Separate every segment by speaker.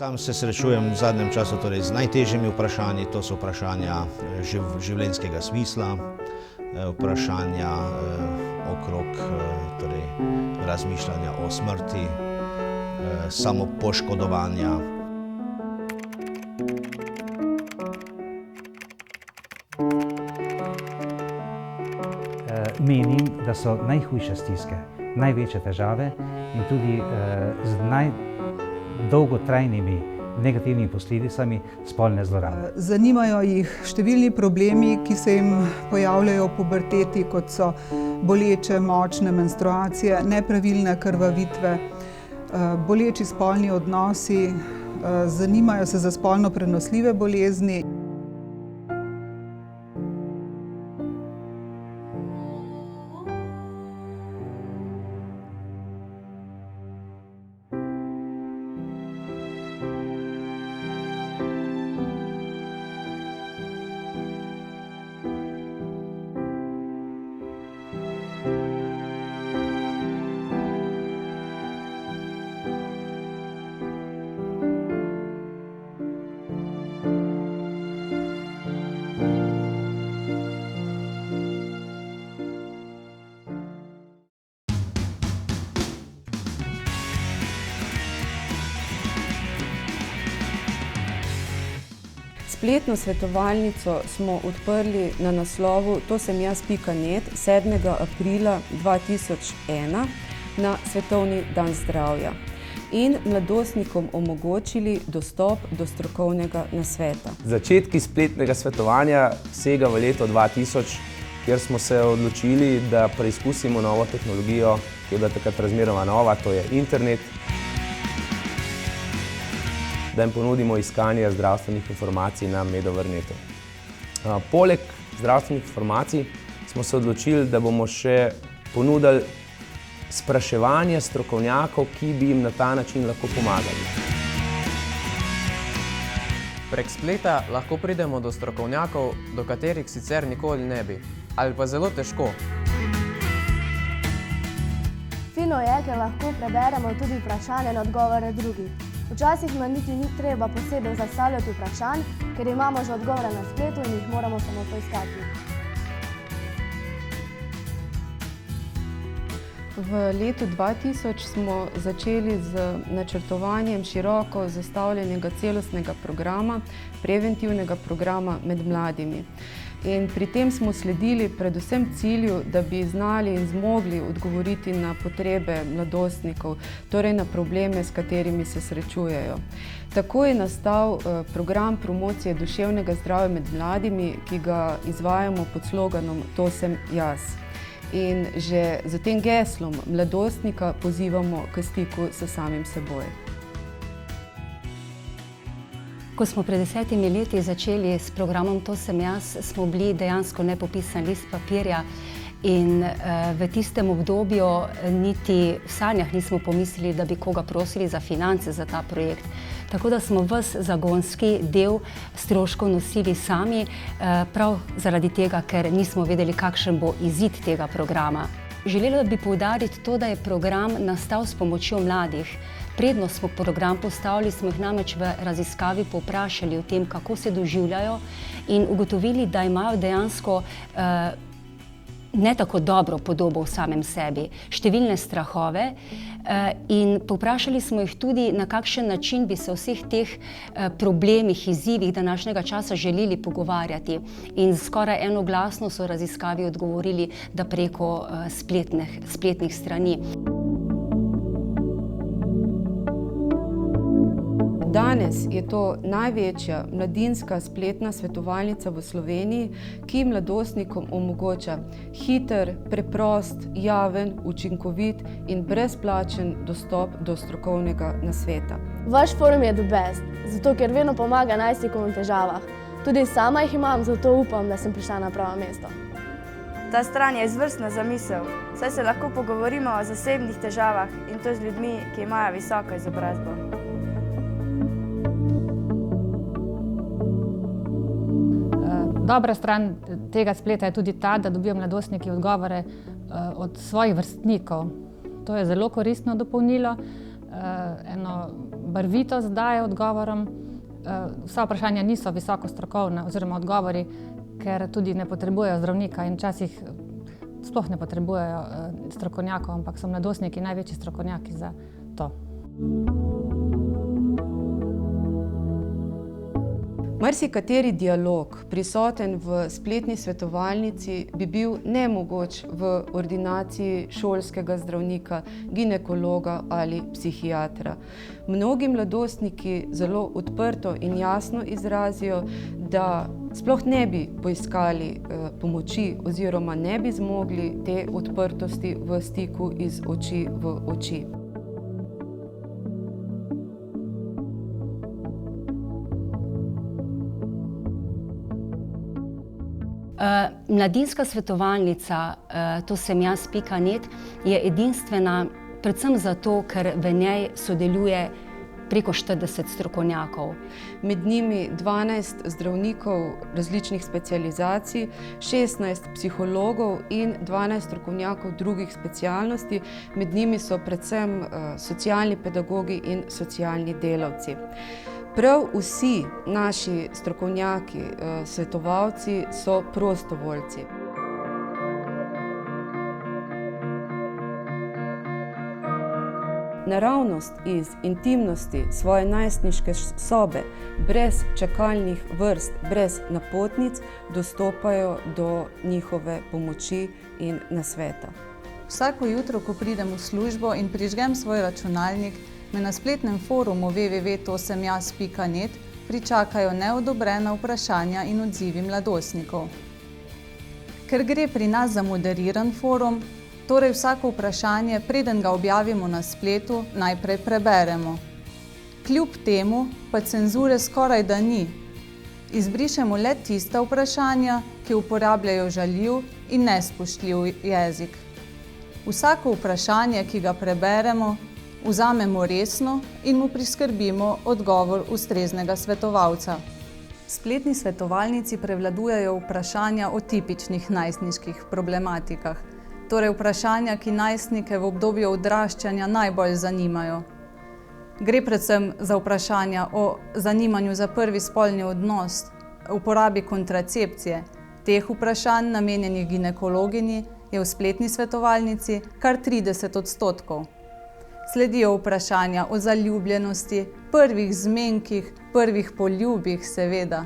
Speaker 1: Sam se srečujem v zadnjem času torej z najtežjimi vprašanji, to so vprašanja življenjskega smisla, vprašanja okrog torej, razmišljanja o smrti, samopoškodovanja.
Speaker 2: Menim, da so najhujše stiske, največje težave in tudi z najdolgotrajnimi negativnimi posledicami spolne zlorabe.
Speaker 3: Zanimajo jih številni problemi, ki se jim pojavljajo v puberteti, kot so boleče, močne menstruacije, nepravilne krvavitve, boleči spolni odnosi, zanimajo se za spolno prenosljive bolezni.
Speaker 4: Spletno svetovalnico smo odprli na naslovu tosemjaz.net 7. aprila 2001 na Svetovni dan zdravja in mladostnikom omogočili dostop do strokovnega nasveta.
Speaker 5: Začetki spletnega svetovanja sega v leto 2000, kjer smo se odločili, da preizkusimo novo tehnologijo, ki je bila takrat razmeroma nova, to je internet, da jim ponudimo iskanje zdravstvenih informacij na Medovrnetu. Poleg zdravstvenih informacij smo se odločili, da bomo še ponudili spraševanje strokovnjakov, ki bi jim na ta način lahko pomagali.
Speaker 6: Prek spleta lahko pridemo do strokovnjakov, do katerih sicer nikoli ne bi, ali pa zelo težko.
Speaker 7: Fino je, ker lahko preberemo tudi vprašanja in odgovore drugih. Včasih nam niti ni treba posebej zastavljati vprašanj, ker imamo že odgovore na spletu in jih moramo samo poiskati.
Speaker 4: V letu 2000 smo začeli z načrtovanjem široko zastavljenega celostnega programa, preventivnega programa med mladimi. In pri tem smo sledili predvsem cilju, da bi znali in zmogli odgovoriti na potrebe mladostnikov, torej na probleme, s katerimi se srečujejo. Tako je nastal program promocije duševnega zdravja med mladimi, ki ga izvajamo pod sloganom To sem jaz. In že z tem geslom mladostnika pozivamo k stiku s samim seboj.
Speaker 8: Ko smo pred 10 leti začeli s programom To sem jaz, smo bili dejansko nepopisan list papirja in v tistem obdobju niti v sanjah nismo pomislili, da bi koga prosili za finance za ta projekt. Tako da smo ves zagonski del stroškov nosili sami, prav zaradi tega, ker nismo vedeli, kakšen bo izid tega programa. Želela bi poudariti to, da je program nastal s pomočjo mladih. Predno smo program postavili, smo jih namreč v raziskavi povprašali o tem, kako se doživljajo in ugotovili, da imajo dejansko ne tako dobro podobo v samem sebi, številne strahove in povprašali smo jih tudi, na kakšen način bi se o vseh teh problemih, izzivih današnjega časa želeli pogovarjati. In skoraj enoglasno so raziskavi odgovorili, da preko spletnih strani.
Speaker 4: Danes je to največja mladinska spletna svetovalnica v Sloveniji, ki mladostnikom omogoča hiter, preprost, javen, učinkovit in brezplačen dostop do strokovnega nasveta.
Speaker 7: Vaš forum je the best, zato ker vedno pomaga najstnikom v težavah. Tudi sama jih imam, zato upam, da sem prišla na pravo mesto.
Speaker 9: Ta stran je izvrstna zamisel, saj se lahko pogovorimo o zasebnih težavah in to z ljudmi, ki imajo visoko izobrazbo.
Speaker 10: Dobra stran tega spleta je tudi ta, da dobijo mladostniki odgovore od svojih vrstnikov. To je zelo koristno dopolnilo, eno barvitost daje odgovorom. Vsa vprašanja niso visoko strokovna oziroma odgovori, ker tudi ne potrebujejo zdravnika in včasih sploh ne potrebujejo strokovnjakov, ampak so mladostniki največji strokovnjaki za to.
Speaker 4: Marsikateri dialog, prisoten v spletni svetovalnici, bi bil nemogoč v ordinaciji šolskega zdravnika, ginekologa ali psihiatra. Mnogi mladostniki zelo odprto in jasno izrazijo, da sploh ne bi poiskali pomoči oziroma ne bi zmogli te odprtosti v stiku iz oči v oči.
Speaker 8: Mladinska svetovalnica, to sem jaz.net, je edinstvena predvsem zato, ker v njej sodeluje preko 40 strokovnjakov.
Speaker 4: Med njimi 12 zdravnikov različnih specializacij, 16 psihologov in 12 strokovnjakov drugih specialnosti. Med njimi so predvsem socialni pedagogi in socialni delavci. Prav vsi naši strokovnjaki, svetovalci so prostovoljci. Naravnost iz intimnosti svoje najstniške sobe, brez čakalnih vrst, brez napotnic, dostopajo do njihove pomoči in nasveta.
Speaker 11: Vsako jutro, ko pridem v službo in prižgem svoj računalnik, me na spletnem forumu www.tosemjaz.net pričakajo neodobrena vprašanja in odzivi mladostnikov. Ker gre pri nas za moderiran forum, torej vsako vprašanje, preden ga objavimo na spletu, najprej preberemo. Kljub temu pa cenzure skoraj da ni. Izbrišemo le tista vprašanja, ki uporabljajo žaljiv in nespoštljiv jezik. Vsako vprašanje, ki ga preberemo, vzamemo resno in mu priskrbimo odgovor ustreznega svetovalca. V spletni svetovalnici prevladujejo vprašanja o tipičnih najstniških problematikah, torej vprašanja, ki najstnike v obdobju odraščanja najbolj zanimajo. Gre predvsem za vprašanja o zanimanju za prvi spolni odnos, uporabi kontracepcije. Teh vprašanj, namenjenih ginekologinji, je v spletni svetovalnici kar 30%. Sledijo vprašanja o zaljubljenosti, prvih zmenkih, prvih poljubih seveda.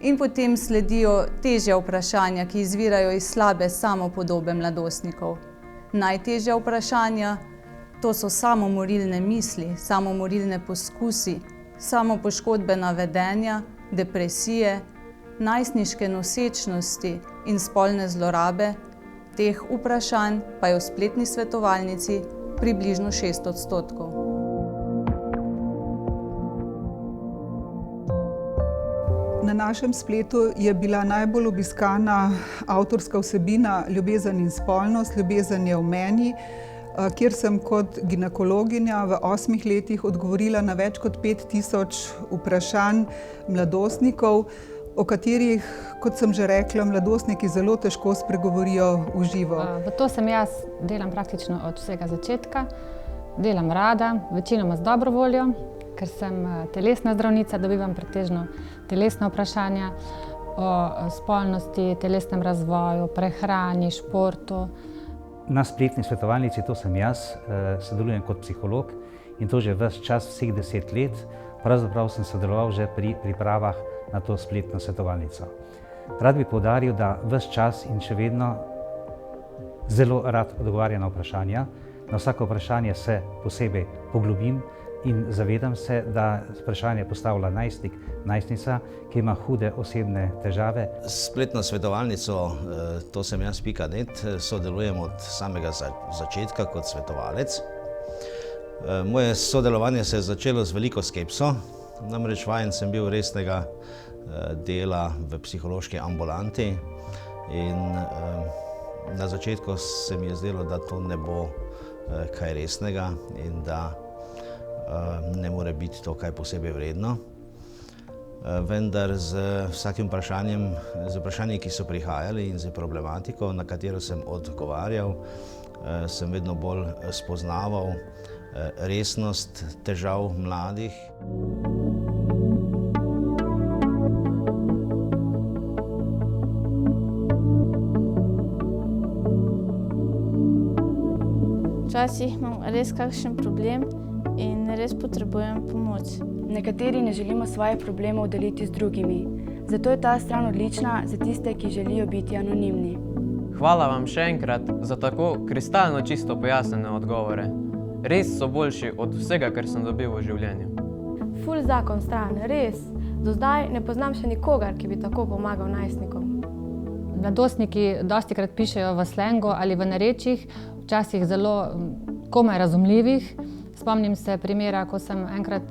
Speaker 11: In potem sledijo težja vprašanja, ki izvirajo iz slabe samopodobe mladostnikov. Najtežja vprašanja, to so samomorilne misli, samomorilne poskusi, samopoškodbena vedenja, depresije, najstniške nosečnosti in spolne zlorabe. Teh vprašanj pa je v spletni svetovalnici približno 6%.
Speaker 3: Na našem spletu je bila najbolj obiskana avtorska vsebina Ljubezen in spolnost, ljubezen je v meni, kjer sem kot ginekologinja v 8 letih odgovorila na več kot 5000 vprašanj mladostnikov, o katerih, kot sem že rekla, mladostniki zelo težko spregovorijo v živo.
Speaker 10: V To sem jaz delam praktično od vsega začetka. Delam rada, večinoma z dobro voljo, ker sem telesna zdravnica, dobivam pretežno telesna vprašanja o spolnosti, telesnem razvoju, prehrani, športu.
Speaker 2: Na spletni svetovalnici To sem jaz, sodelujem kot psiholog in to že ves čas, vseh 10 let. Pravzaprav sem sodeloval že pri pripravah na to spletno svetovalnico. Rad bi poudaril, da ves čas in še vedno zelo rad odgovarjam na vprašanja. Na vsako vprašanje se posebej poglobim in zavedam se, da vprašanje postavlja najstnik, najstnica, ki ima hude osebne težave.
Speaker 1: S spletno svetovalnico tosemjaz.net sodelujem od samega začetka kot svetovalec. Moje sodelovanje se je začelo z veliko skepso, namreč vajen sem bil resnega dela v psihološki ambulanti in na začetku se mi je zdelo, da to ne bo kaj resnega in da ne more biti to kaj posebej vredno. Vendar z vsakim vprašanjem, z vprašanji, ki so prihajali in z problematiko, na katero sem odgovarjal, sem vedno bolj spoznaval, resnost težav mladih.
Speaker 12: Včasih imam res kakšen problem in res potrebujem pomoč.
Speaker 13: Nekateri ne želimo svojih problemov deliti z drugimi. Zato je ta stran odlična za tiste, ki želijo biti anonimni.
Speaker 6: Hvala vam še enkrat za tako kristalno čisto pojasnjene odgovore. Res so boljši od vsega, kar sem dobil v življenju.
Speaker 14: Ful zakon stran, res. Do zdaj ne poznam še nikogar, ki bi tako pomagal najstnikom.
Speaker 10: Mladostniki dostikrat pišejo v slengu ali v narečjih, včasih zelo komaj razumljivih. Spomnim se primera, ko sem enkrat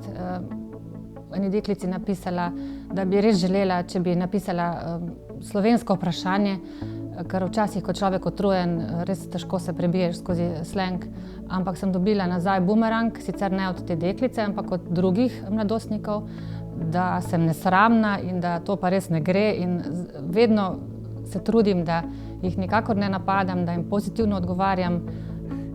Speaker 10: eni deklici napisala, da bi res želela, če bi napisala slovensko vprašanje, ker včasih, ko človek utrujen, res težko se prebiješ skozi sleng, ampak sem dobila nazaj bumerang, sicer ne od te deklice, ampak od drugih mladostnikov, da sem nesramna in da to pa res ne gre in vedno se trudim, da jih nikakor ne napadam, da jim pozitivno odgovarjam.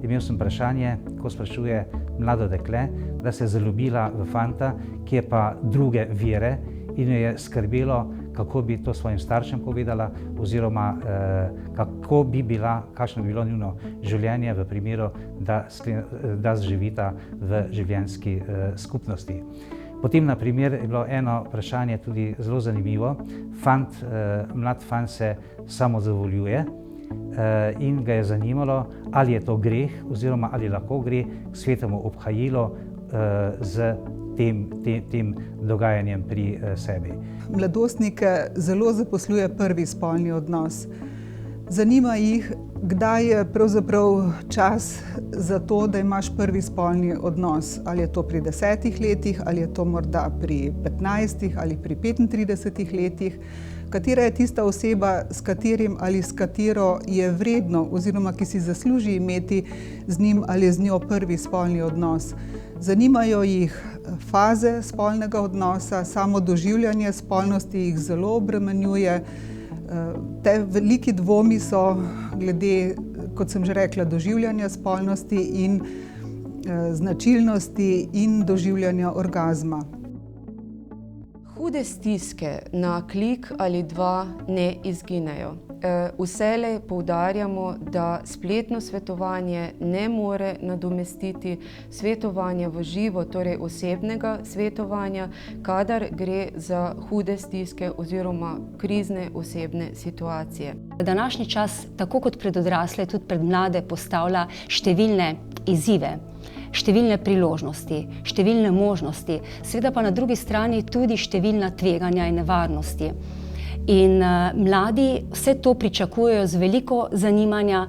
Speaker 2: Imel sem vprašanje, ko sprašuje mlado dekle, da se je zaljubila v fanta, ki je pa druge vere in jo je skrbelo, kako bi to svojim staršem povedala oziroma kako bi bila, kakšno bi bilo njuno življenje v primeru, da živita v življenjski skupnosti. Potem, na primer, je bilo eno vprašanje tudi zelo zanimivo. Mlad fant se samozadovoljuje in ga je zanimalo, ali je to greh oziroma ali lahko gre k svetemu obhajilu z tem dogajanjem pri sebi.
Speaker 3: Mladostnike zelo zaposluje prvi spolni odnos. Zanima jih, kdaj je pravzaprav čas za to, da imaš prvi spolni odnos. Ali je to pri 10 letih, ali je to morda pri 15 ali pri 35 letih. Katera je tista oseba, s katerim ali s katero je vredno oziroma ki si zasluži imeti z njim ali z njo prvi spolni odnos. Zanimajo jih faze spolnega odnosa, samo doživljanje spolnosti jih zelo obremenjuje. Te veliki dvomi so glede, kot sem že rekla, doživljanja spolnosti in značilnosti in doživljanja orgazma.
Speaker 4: Hude stiske na klik ali dva ne izginejo. Vselej poudarjamo, da spletno svetovanje ne more nadomestiti svetovanja v živo, torej osebnega svetovanja, kadar gre za hude stiske oziroma krizne osebne situacije.
Speaker 8: Današnji čas, tako kot pred odrasle, tudi pred mlade, postavlja številne izzive, številne priložnosti, številne možnosti, seveda pa na drugi strani tudi številna tveganja in nevarnosti. In mladi vse to pričakujejo z veliko zanimanja,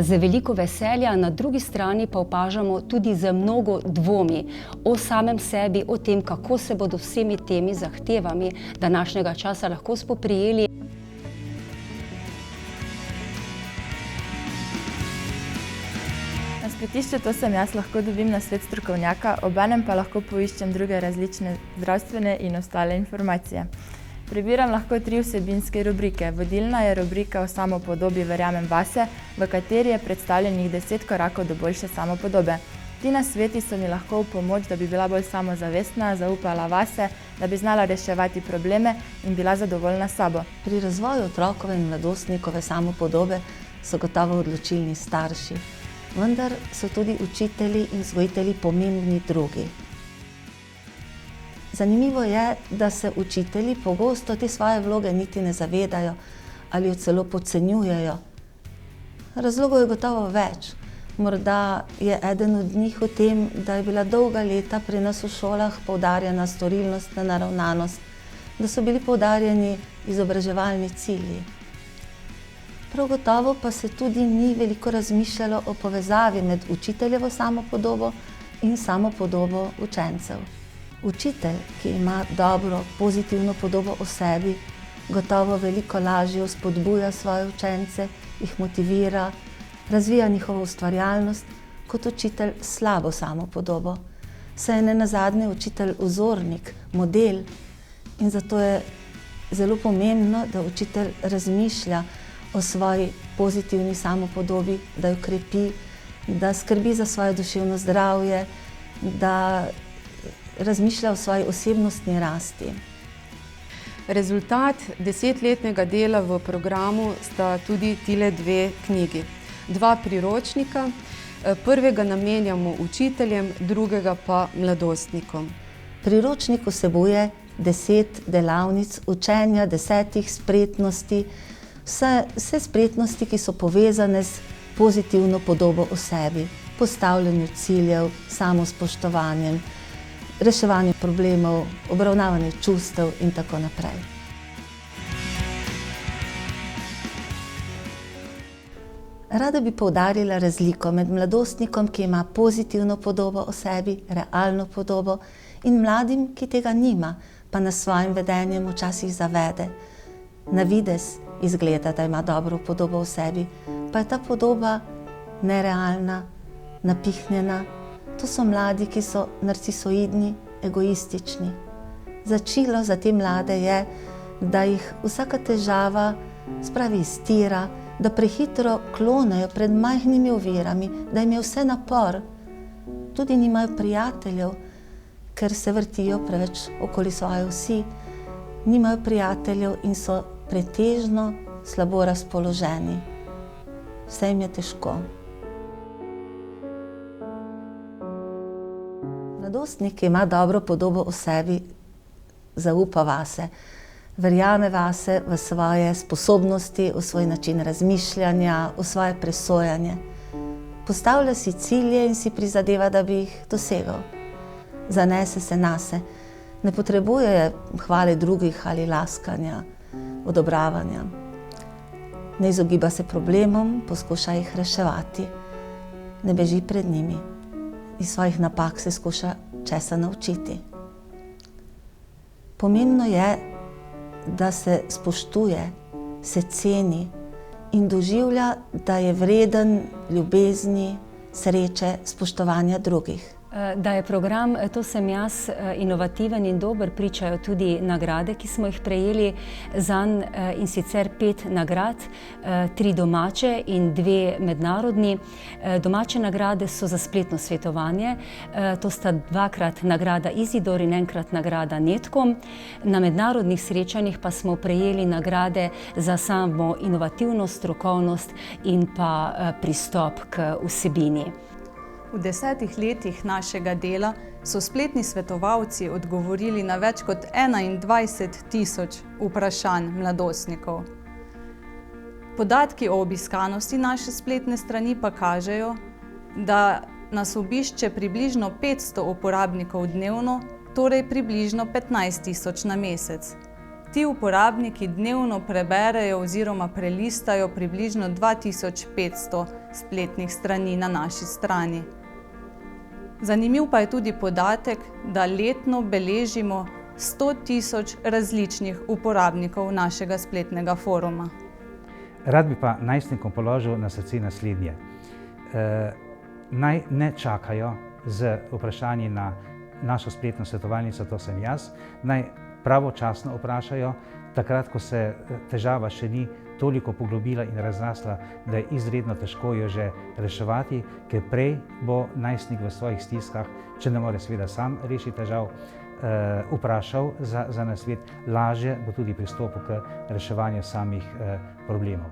Speaker 8: z veliko veselja, na drugi strani pa opažamo tudi z mnogo dvomi o samem sebi, o tem, kako se bodo vsemi temi zahtevami današnjega časa lahko spoprijeli.
Speaker 12: Na spletišču To sem jaz lahko dobim nasvet strokovnjaka, obenem pa lahko poiščem druge različne zdravstvene in ostale informacije. Prebiram lahko 3 vsebinske rubrike. Vodilna je rubrika o samopodobi Verjamem vase, v kateri je predstavljenih 10 korakov do boljše samopodobe. Ti nasveti so mi lahko v pomoč, da bi bila bolj samozavestna, zaupala vase, da bi znala reševati probleme in bila zadovoljna s sabo.
Speaker 15: Pri razvoju otrokove in mladostnikove samopodobe so gotovo odločilni starši, vendar so tudi učitelji in vzgojitelji pomembni drugi. Zanimivo je, da se učitelji pogosto te svoje vloge niti ne zavedajo ali jo celo podcenjujejo. Razlogov je gotovo več. Morda je eden od njih v tem, da je bila dolga leta pri nas v šolah poudarjena storilnost, naravnanost, da so bili poudarjeni izobraževalni cilji. Prav gotovo pa se tudi ni veliko razmišljalo o povezavi med učiteljevo samopodobo in samopodobo učencev. Učitelj, ki ima dobro, pozitivno podobo o sebi, gotovo veliko lažje spodbuja svoje učence, jih motivira, razvija njihovo ustvarjalnost, kot učitelj s slabo samopodobo. Saj je nenazadnje učitelj vzornik, model in zato je zelo pomembno, da učitelj razmišlja o svoji pozitivni samopodobi, da jo krepi, da skrbi za svoje duševno zdravje da razmišlja o svoji osebnostni rasti.
Speaker 4: Rezultat 10-letnega dela v programu sta tudi tile 2 knjigi. 2 priročnika, prvega namenjamo učiteljem, drugega pa mladostnikom.
Speaker 15: Priročnik vsebuje 10 delavnic učenja, 10 spretnosti, vse spretnosti, ki so povezane s pozitivno podobo o sebi, postavljanju ciljev, samospoštovanjem, reševanju problemov, obravnavanju čustev in tako naprej. Rada bi poudarila razliko med mladostnikom, ki ima pozitivno podobo o sebi, realno podobo, in mladim, ki tega nima, pa nas s svojim vedenjem včasih zavede. Na videz izgleda, da ima dobro podobo o sebi, pa je ta podoba nerealna, napihnjena. To so mladi, ki so narcisoidni, egoistični. Začelo za te mlade je, da jih vsaka težava spravi iz tira, da prehitro klonejo pred majhnimi ovirami, da jim je vse napor. Tudi nimajo prijateljev, ker se vrtijo preveč okoli svoje osi. Nimajo prijateljev in so pretežno slabo razpoloženi. Vse jim je težko. Mladostnik, ki ima dobro podobo o sebi, zaupa vase. Verjame vase, v svoje sposobnosti, v svoj način razmišljanja, v svoje presojanje. Postavlja si cilje in si prizadeva, da bi jih dosegal. Zanese se nase. Ne potrebuje hvale drugih ali laskanja, odobravanja. Ne izogiba se problemom, poskuša jih reševati. Ne beži pred njimi. Iz svojih napak se skuša česa naučiti. Pomembno je, da se spoštuje, se ceni in doživlja, da je vreden ljubezni, sreče, spoštovanja drugih.
Speaker 8: Da je program To sem jaz inovativen in dober, pričajo tudi nagrade, ki smo jih prejeli zanj, in sicer 5 nagrad, 3 domače in 2 mednarodni. Domače nagrade so za spletno svetovanje, to sta 2-krat nagrada Izidor in 1-krat nagrada Netkom. Na mednarodnih srečanjih pa smo prejeli nagrade za samo inovativnost, strokovnost in pa pristop k vsebini.
Speaker 11: V 10 letih našega dela so spletni svetovalci odgovorili na več kot 21.000 vprašanj mladostnikov. Podatki o obiskanosti naše spletne strani pa kažejo, da nas obišče približno 500 uporabnikov dnevno, torej približno 15.000 na mesec. Ti uporabniki dnevno preberejo oziroma prelistajo približno 2500 spletnih strani na naši strani. Zanimiv pa je tudi podatek, da letno beležimo 100.000 različnih uporabnikov našega spletnega foruma.
Speaker 2: Rad bi pa najstnikom položil na srce naslednje. Naj ne čakajo z vprašanji na našo spletno svetovalnico To sem jaz, naj pravočasno vprašajo, takrat, ko se težava še ni toliko poglobila in razrasla, da je izredno težko jo že reševati, ker prej bo najstnik v svojih stiskah, če ne more seveda sam rešiti težav, vprašal za nasvet, lažje bo tudi pristopil k reševanju samih problemov.